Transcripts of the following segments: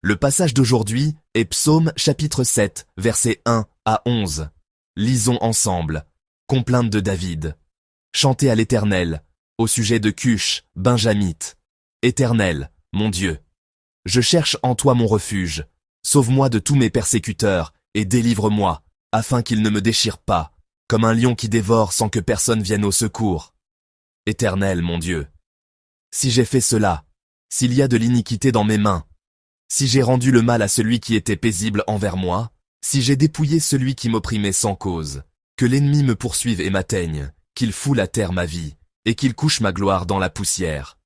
Le passage d'aujourd'hui est Psaume chapitre 7, versets 1 à 11. Lisons ensemble. Complainte de David. Chantez à l'Éternel, au sujet de Cush, Benjamite. Éternel, mon Dieu. Je cherche en toi mon refuge. Sauve-moi de tous mes persécuteurs et délivre-moi, afin qu'ils ne me déchirent pas, comme un lion qui dévore sans que personne vienne au secours. Éternel, mon Dieu. Si j'ai fait cela, s'il y a de l'iniquité dans mes mains, si j'ai rendu le mal à celui qui était paisible envers moi, si j'ai dépouillé celui qui m'opprimait sans cause, que l'ennemi me poursuive et m'atteigne, qu'il foule à terre ma vie, et qu'il couche ma gloire dans la poussière.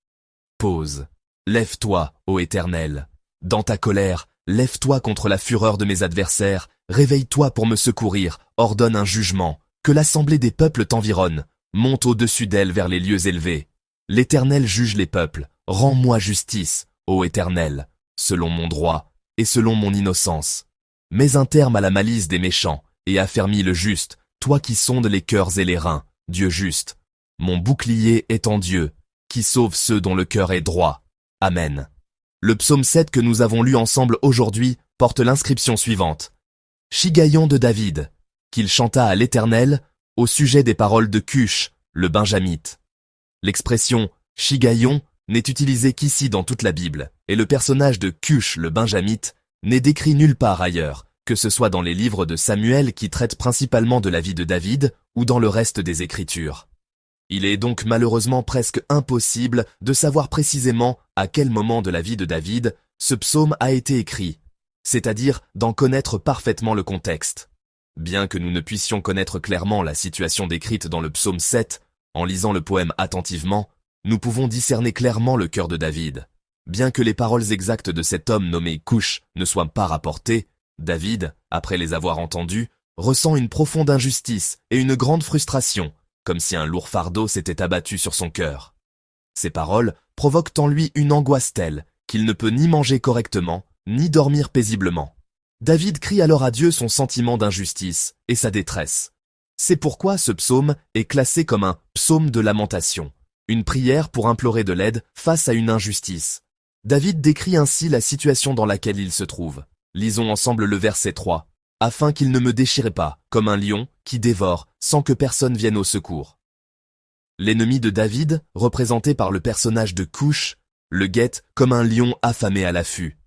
Pause. Lève-toi, ô Éternel. Dans ta colère, lève-toi contre la fureur de mes adversaires, réveille-toi pour me secourir, ordonne un jugement, que l'assemblée des peuples t'environne, monte au-dessus d'elle vers les lieux élevés. L'Éternel juge les peuples, rends-moi justice, ô Éternel, selon mon droit et selon mon innocence. Mets un terme à la malice des méchants et affermis le juste, toi qui sondes les cœurs et les reins, Dieu juste. Mon bouclier est en Dieu, qui sauve ceux dont le cœur est droit. Amen. Le psaume 7 que nous avons lu ensemble aujourd'hui porte l'inscription suivante. Chigayon de David, qu'il chanta à l'Éternel au sujet des paroles de Cush, le Benjamite. L'expression chigayon n'est utilisée qu'ici dans toute la Bible, et le personnage de Cush, le Benjamite, n'est décrit nulle part ailleurs, que ce soit dans les livres de Samuel qui traitent principalement de la vie de David ou dans le reste des Écritures. Il est donc malheureusement presque impossible de savoir précisément à quel moment de la vie de David ce psaume a été écrit, c'est-à-dire d'en connaître parfaitement le contexte. Bien que nous ne puissions connaître clairement la situation décrite dans le psaume 7, en lisant le poème attentivement, nous pouvons discerner clairement le cœur de David. Bien que les paroles exactes de cet homme nommé Cush ne soient pas rapportées, David, après les avoir entendues, ressent une profonde injustice et une grande frustration, comme si un lourd fardeau s'était abattu sur son cœur. Ces paroles provoquent en lui une angoisse telle qu'il ne peut ni manger correctement, ni dormir paisiblement. David crie alors à Dieu son sentiment d'injustice et sa détresse. C'est pourquoi ce psaume est classé comme un psaume de lamentation, une prière pour implorer de l'aide face à une injustice. David décrit ainsi la situation dans laquelle il se trouve. Lisons ensemble le verset 3. « Afin qu'il ne me déchire pas, comme un lion qui dévore, sans que personne vienne au secours. » L'ennemi de David, représenté par le personnage de Cush, le guette comme un lion affamé à l'affût.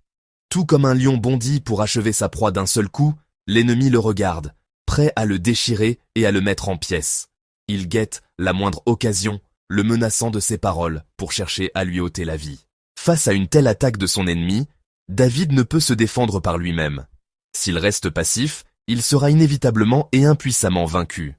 Tout comme un lion bondit pour achever sa proie d'un seul coup, l'ennemi le regarde, prêt à le déchirer et à le mettre en pièces. Il guette la moindre occasion, le menaçant de ses paroles pour chercher à lui ôter la vie. Face à une telle attaque de son ennemi, David ne peut se défendre par lui-même. S'il reste passif, il sera inévitablement et impuissamment vaincu.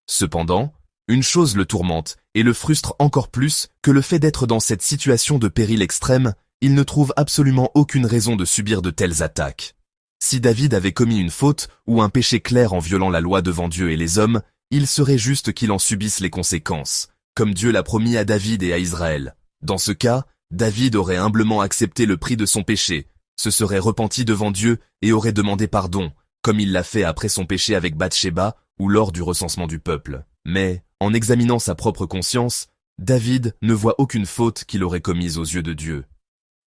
Cependant, une chose le tourmente et le frustre encore plus que le fait d'être dans cette situation de péril extrême, il ne trouve absolument aucune raison de subir de telles attaques. Si David avait commis une faute ou un péché clair en violant la loi devant Dieu et les hommes, il serait juste qu'il en subisse les conséquences, comme Dieu l'a promis à David et à Israël. Dans ce cas, David aurait humblement accepté le prix de son péché, se serait repenti devant Dieu et aurait demandé pardon, comme il l'a fait après son péché avec Bathsheba ou lors du recensement du peuple. Mais, en examinant sa propre conscience, David ne voit aucune faute qu'il aurait commise aux yeux de Dieu.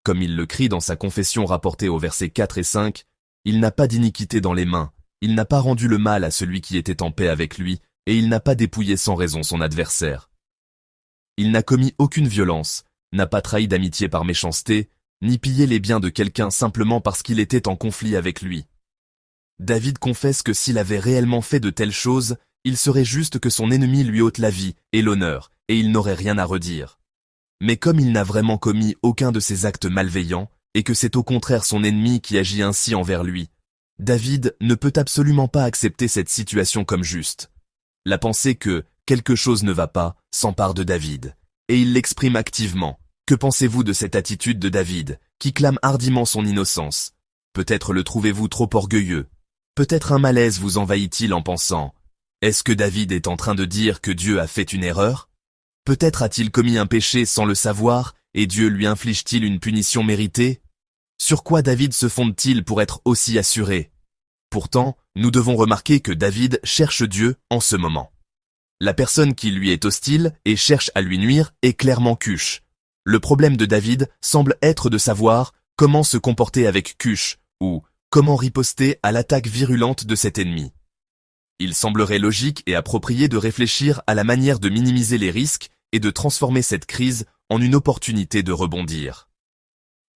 Comme il le crie dans sa confession rapportée aux versets 4 et 5, il n'a pas d'iniquité dans les mains, il n'a pas rendu le mal à celui qui était en paix avec lui, et il n'a pas dépouillé sans raison son adversaire. Il n'a commis aucune violence, n'a pas trahi d'amitié par méchanceté, ni pillé les biens de quelqu'un simplement parce qu'il était en conflit avec lui. David confesse que s'il avait réellement fait de telles choses, il serait juste que son ennemi lui ôte la vie et l'honneur, et il n'aurait rien à redire. Mais comme il n'a vraiment commis aucun de ces actes malveillants, et que c'est au contraire son ennemi qui agit ainsi envers lui, David ne peut absolument pas accepter cette situation comme juste. La pensée que quelque chose ne va pas s'empare de David, et il l'exprime activement. Que pensez-vous de cette attitude de David, qui clame hardiment son innocence? Peut-être le trouvez-vous trop orgueilleux. Peut-être un malaise vous envahit-il en pensant « Est-ce que David est en train de dire que Dieu a fait une erreur? Peut-être a-t-il commis un péché sans le savoir, et Dieu lui inflige-t-il une punition méritée? Sur quoi David se fonde-t-il pour être aussi assuré? Pourtant, nous devons remarquer que David cherche Dieu en ce moment. La personne qui lui est hostile et cherche à lui nuire est clairement Cush. Le problème de David semble être de savoir comment se comporter avec Cush, ou comment riposter à l'attaque virulente de cet ennemi. Il semblerait logique et approprié de réfléchir à la manière de minimiser les risques et de transformer cette crise en une opportunité de rebondir.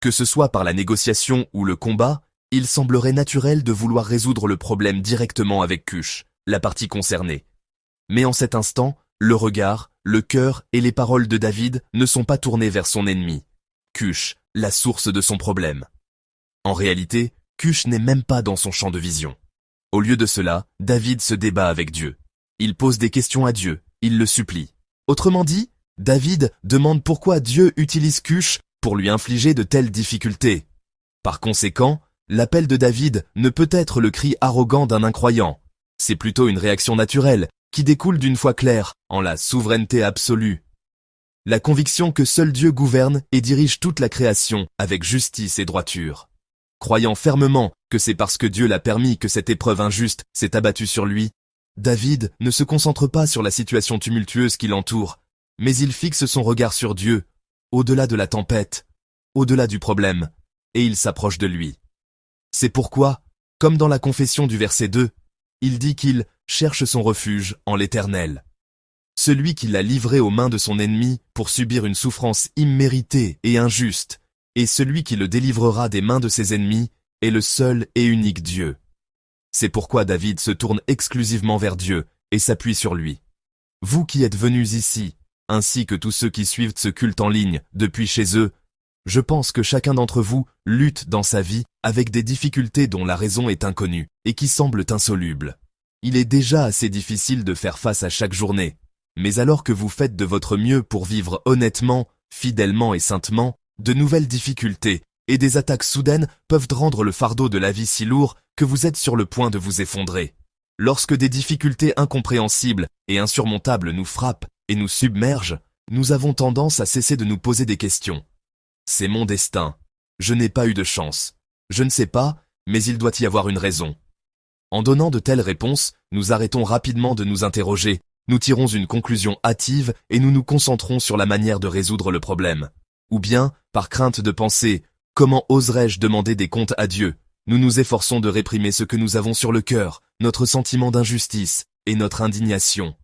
Que ce soit par la négociation ou le combat, il semblerait naturel de vouloir résoudre le problème directement avec Cush, la partie concernée. Mais en cet instant, le regard, le cœur et les paroles de David ne sont pas tournés vers son ennemi, Cush, la source de son problème. En réalité, Cush n'est même pas dans son champ de vision. Au lieu de cela, David se débat avec Dieu. Il pose des questions à Dieu, il le supplie. Autrement dit, David demande pourquoi Dieu utilise Cush pour lui infliger de telles difficultés. Par conséquent, l'appel de David ne peut être le cri arrogant d'un incroyant. C'est plutôt une réaction naturelle qui découle d'une foi claire en la souveraineté absolue. La conviction que seul Dieu gouverne et dirige toute la création avec justice et droiture. Croyant fermement que c'est parce que Dieu l'a permis que cette épreuve injuste s'est abattue sur lui, David ne se concentre pas sur la situation tumultueuse qui l'entoure, mais il fixe son regard sur Dieu, au-delà de la tempête, au-delà du problème, et il s'approche de lui. C'est pourquoi, comme dans la confession du verset 2, il dit qu'il cherche son refuge en l'Éternel. Celui qui l'a livré aux mains de son ennemi pour subir une souffrance imméritée et injuste, et celui qui le délivrera des mains de ses ennemis est le seul et unique Dieu. C'est pourquoi David se tourne exclusivement vers Dieu et s'appuie sur lui. Vous qui êtes venus ici, ainsi que tous ceux qui suivent ce culte en ligne depuis chez eux, je pense que chacun d'entre vous lutte dans sa vie avec des difficultés dont la raison est inconnue et qui semblent insolubles. Il est déjà assez difficile de faire face à chaque journée, mais alors que vous faites de votre mieux pour vivre honnêtement, fidèlement et saintement, de nouvelles difficultés et des attaques soudaines peuvent rendre le fardeau de la vie si lourd que vous êtes sur le point de vous effondrer. Lorsque des difficultés incompréhensibles et insurmontables nous frappent et nous submergent, nous avons tendance à cesser de nous poser des questions. C'est mon destin. Je n'ai pas eu de chance. Je ne sais pas, mais il doit y avoir une raison. En donnant de telles réponses, nous arrêtons rapidement de nous interroger, nous tirons une conclusion hâtive et nous nous concentrons sur la manière de résoudre le problème. Ou bien, par crainte de penser « Comment oserais-je demander des comptes à Dieu ?» nous nous efforçons de réprimer ce que nous avons sur le cœur, notre sentiment d'injustice et notre indignation.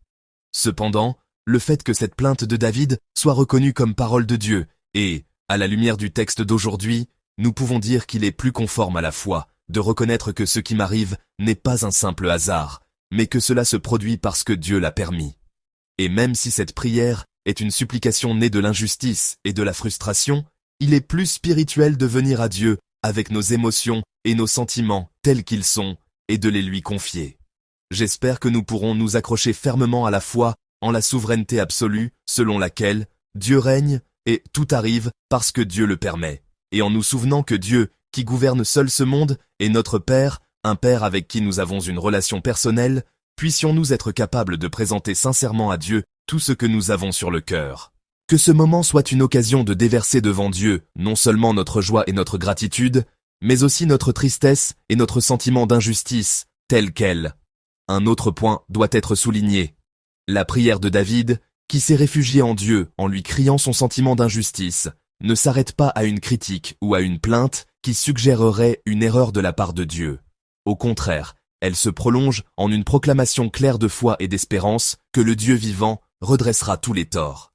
Cependant, le fait que cette plainte de David soit reconnue comme parole de Dieu et, à la lumière du texte d'aujourd'hui, nous pouvons dire qu'il est plus conforme à la foi de reconnaître que ce qui m'arrive n'est pas un simple hasard, mais que cela se produit parce que Dieu l'a permis. Et même si cette prière est une supplication née de l'injustice et de la frustration, il est plus spirituel de venir à Dieu avec nos émotions et nos sentiments tels qu'ils sont et de les lui confier. J'espère que nous pourrons nous accrocher fermement à la foi en la souveraineté absolue selon laquelle Dieu règne et tout arrive parce que Dieu le permet, et en nous souvenant que Dieu, qui gouverne seul ce monde, est notre Père, un Père avec qui nous avons une relation personnelle, puissions-nous être capables de présenter sincèrement à Dieu tout ce que nous avons sur le cœur. Que ce moment soit une occasion de déverser devant Dieu non seulement notre joie et notre gratitude, mais aussi notre tristesse et notre sentiment d'injustice, tel quel. Un autre point doit être souligné. La prière de David, qui s'est réfugié en Dieu en lui criant son sentiment d'injustice, ne s'arrête pas à une critique ou à une plainte qui suggérerait une erreur de la part de Dieu. Au contraire, elle se prolonge en une proclamation claire de foi et d'espérance que le Dieu vivant redressera tous les torts.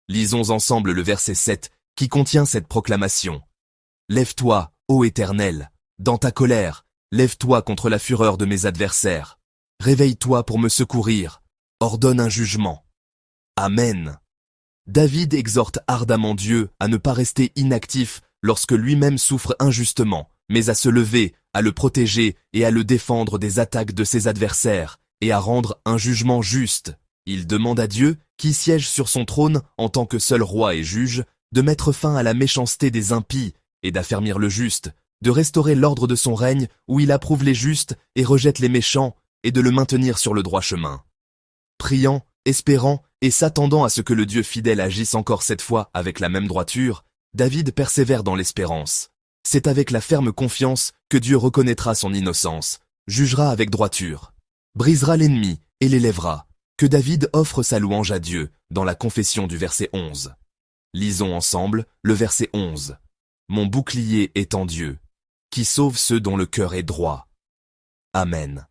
Lisons ensemble le verset 7 qui contient cette proclamation. « Lève-toi, ô Éternel, dans ta colère, lève-toi contre la fureur de mes adversaires. Réveille-toi pour me secourir, ordonne un jugement. » Amen. David exhorte ardemment Dieu à ne pas rester inactif lorsque lui-même souffre injustement, mais à se lever, à le protéger et à le défendre des attaques de ses adversaires, et à rendre un jugement juste. Il demande à Dieu, qui siège sur son trône en tant que seul roi et juge, de mettre fin à la méchanceté des impies et d'affermir le juste, de restaurer l'ordre de son règne où il approuve les justes et rejette les méchants, et de le maintenir sur le droit chemin. Priant, espérant et s'attendant à ce que le Dieu fidèle agisse encore cette fois avec la même droiture, David persévère dans l'espérance. C'est avec la ferme confiance que Dieu reconnaîtra son innocence, jugera avec droiture, brisera l'ennemi et l'élèvera, que David offre sa louange à Dieu dans la confession du verset 11. Lisons ensemble le verset 11. mon bouclier est en Dieu, qui sauve ceux dont le cœur est droit. Amen.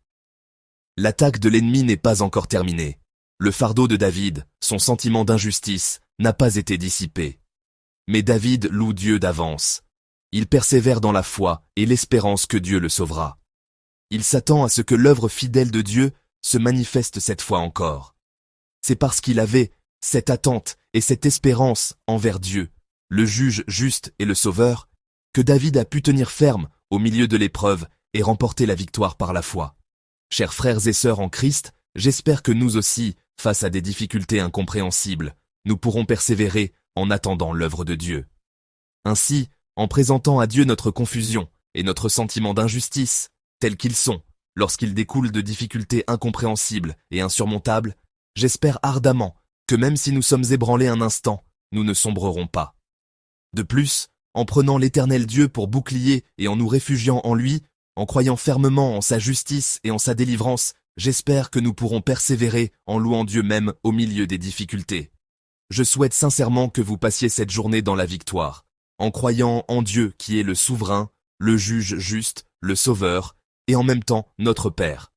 L'attaque de l'ennemi n'est pas encore terminée. Le fardeau de David, son sentiment d'injustice, n'a pas été dissipé. Mais David loue Dieu d'avance. Il persévère dans la foi et l'espérance que Dieu le sauvera. Il s'attend à ce que l'œuvre fidèle de Dieu se manifeste cette fois encore. C'est parce qu'il avait cette attente et cette espérance envers Dieu, le juge juste et le sauveur, que David a pu tenir ferme au milieu de l'épreuve et remporter la victoire par la foi. Chers frères et sœurs en Christ, j'espère que nous aussi, face à des difficultés incompréhensibles, nous pourrons persévérer en attendant l'œuvre de Dieu. Ainsi, en présentant à Dieu notre confusion et notre sentiment d'injustice, tels qu'ils sont, lorsqu'ils découlent de difficultés incompréhensibles et insurmontables, j'espère ardemment que même si nous sommes ébranlés un instant, nous ne sombrerons pas. De plus, en prenant l'Éternel Dieu pour bouclier et en nous réfugiant en lui, en croyant fermement en sa justice et en sa délivrance, j'espère que nous pourrons persévérer en louant Dieu même au milieu des difficultés. Je souhaite sincèrement que vous passiez cette journée dans la victoire, en croyant en Dieu qui est le souverain, le juge juste, le sauveur, et en même temps notre Père.